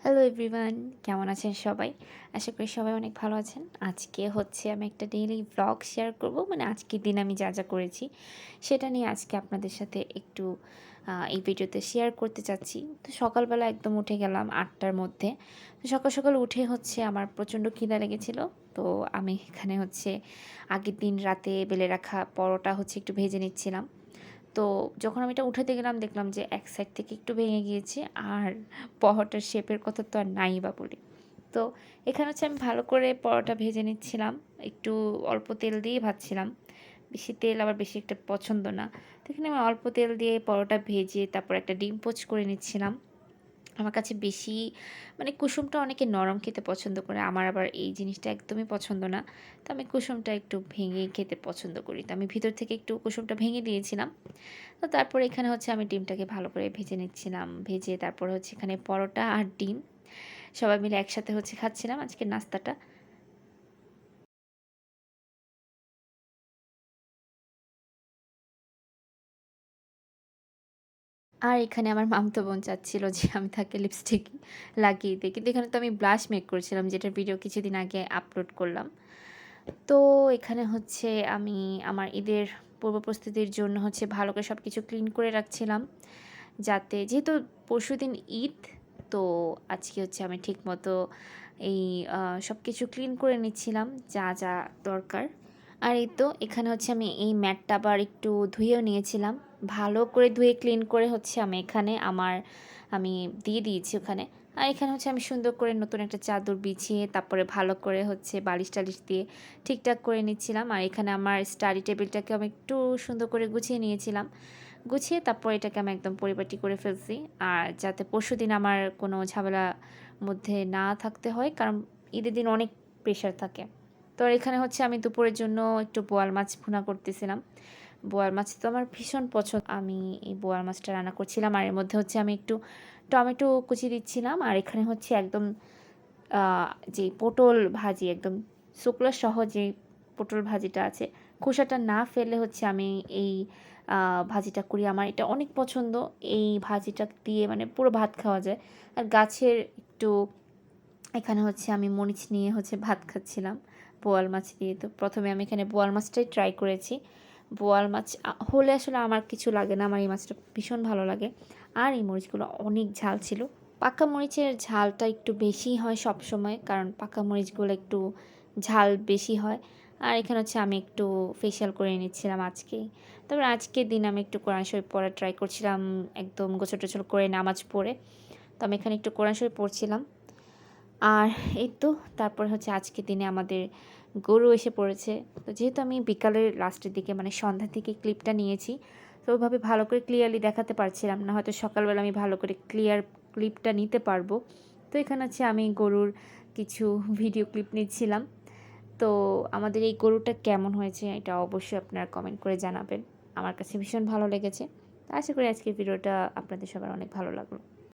Hello everyone, কেমন আছেন সবাই? আশা করি সবাই অনেক ভালো আছেন। আজকে হচ্ছে আমি একটা ডেইলি ভ্লগ শেয়ার করব। মানে আজকের দিন আমি যা করেছি সেটা নিয়ে আজকে আপনাদের সাথে একটু এই ভিডিওতে শেয়ার করতে চাচ্ছি। তো সকালবেলা একদম উঠে গেলাম ৮টার মধ্যে। তো সকাল উঠে হচ্ছে আমার প্রচণ্ড খিদা লেগেছিল। তো আমি এখানে হচ্ছে আগের দিন রাতে বেলে রাখা পরোটা হচ্ছে একটু ভেজে নিচ্ছিলাম। তো যখন আমি এটা উঠাতে গেলাম দেখলাম যে এক সাইড থেকে একটু ভেঙে গিয়েছে আর পরোটার শেপের কথা তো আর নাই বা বলি। তো এখানে হচ্ছে আমি ভালো করে পরোটা ভেজে নিচ্ছিলাম। একটু অল্প তেল দিয়ে ভাজছিলাম। বেশি তেল আবার বেশি একটা পছন্দ না। তো এখানে আমি অল্প তেল দিয়ে পরোটা ভেজে তারপর একটা ডিম পোচ করে নিচ্ছিলাম। আমার কাছে বেশি মানে কুসুমটা অনেকে নরম খেতে পছন্দ করে। আমার আবার এই জিনিসটা একদমই পছন্দ না। তো আমি কুসুমটা একটু ভেঙে খেতে পছন্দ করি। তো আমি ভিতর থেকে একটু কুসুমটা ভেঙে দিয়েছিলাম। তো তারপরে এখানে হচ্ছে আমি ডিমটাকে ভালো করে ভেজে নিচ্ছিলাম। ভেজে তারপরে হচ্ছে এখানে পরোটা আর ডিম সবাই মিলে একসাথে হচ্ছে খাচ্ছিলাম আজকের নাস্তাটা। আর এখানে আমার মামতো বোন চাচ্ছিল যে আমি তাকে লিপস্টিক লাগিয়ে দেই। কিন্তু এখানে তো আমি ব্লাশ মেক করছিলাম, যেটার ভিডিও কিছুদিন আগে আপলোড করলাম। তো এখানে হচ্ছে আমি আমার ঈদের পূর্ব প্রস্তুতির জন্য হচ্ছে ভালো করে সবকিছু ক্লিন করে রাখছিলাম। যাতে যেহেতু পরশুদিন ঈদ, তো আজকে হচ্ছে আমি ঠিকমতো এই সবকিছু ক্লিন করে নিচ্ছিলাম যা দরকার। আর এই তো এখানে হচ্ছে আমি এই ম্যাটটা আবার একটু ধুয়েও নিয়েছিলাম। ভালো করে ধুয়ে ক্লিন করে হচ্ছে আমি দিয়ে দিয়েছি ওখানে। আর এখানে হচ্ছে আমি সুন্দর করে নতুন একটা চাদর বিছিয়ে তারপরে ভালো করে হচ্ছে বালিশ-টালিশ দিয়ে ঠিকঠাক করে নিচ্ছিলাম। আর এখানে আমার স্টাডি টেবিলটাকে আমি একটু সুন্দর করে গুছিয়ে নিয়েছিলাম। গুছিয়ে তারপর এটাকে আমি একদম পরিপাটি করে ফেলছি। আর যাতে পরশুদিন আমার কোনো ঝামেলার মধ্যে না থাকতে হয়। কারণ ঈদের দিন অনেক প্রেশার থাকে। তো আর এখানে হচ্ছে আমি দুপুরের জন্য একটু বোয়াল মাছ ভুনা করতেছিলাম। বোয়াল মাছ তো আমার ভীষণ পছন্দ। আমি এই বোয়াল মাছটা রান্না করছিলাম। আর এর মধ্যে হচ্ছে আমি একটু টমেটো কুচি দিচ্ছিলাম। আর এখানে হচ্ছে একদম আ যে পটল ভাজি, একদম শুকনো সহ যে পটল ভাজিটা আছে, খোসাটা না ফেলে হচ্ছে আমি এই আ ভাজিটা করি। আমার এটা অনেক পছন্দ। এই ভাজিটা দিয়ে মানে পুরো ভাত খাওয়া যায়। আর গাছের একটু এখানে হচ্ছে আমি মরিচ নিয়ে হচ্ছে ভাত খাচ্ছিলাম বোয়াল মাছ দিয়ে। তো ১ম এ আমি এখানে বোয়াল মাছটাই ট্রাই করেছি। বোয়াল মাছ হলে আসলে আমার কিছু লাগে না। আমার এই মাছটা ভীষণ ভালো লাগে। আর এই মরিচগুলো অনেক ঝাল ছিল। পাকা মরিচের ঝালটা একটু বেশিই হয় সবসময়। কারণ পাকা মরিচগুলো একটু ঝাল বেশি হয়। আর এখানে হচ্ছে আমি একটু ফেশিয়াল করে নিচ্ছিলাম আজকেই। তারপর আজকের দিন আমি একটু কোরআন শরীফ পড়ার ট্রাই করছিলাম। একদম গোছল-টোছল করে নামাজ পড়ে। তো আমি এখানে একটু কোরআন শরীফ পড়ছিলাম। আর এই তো তারপর হচ্ছে আজকের দিনে আমাদের গরু এসে পড়েছে। তো যেহেতু আমি বিকালের লাস্টের দিকে মানে সন্ধ্যার দিকে ক্লিপটা নিয়েছি, তো ওইভাবে ভালো করে ক্লিয়ারলি দেখাতে পারছিলাম না। হয়তো সকালবেলা আমি ভালো করে ক্লিয়ার ক্লিপটা নিতে পারবো। তো এখানে হচ্ছে আমি গরুর কিছু ভিডিও ক্লিপ নিচ্ছিলাম। তো আমাদের এই গরুটা কেমন হয়েছে এটা অবশ্যই আপনারা কমেন্ট করে জানাবেন। আমার কাছে ভীষণ ভালো লেগেছে। তো আশা করি আজকের ভিডিওটা আপনাদের সবার অনেক ভালো লাগলো।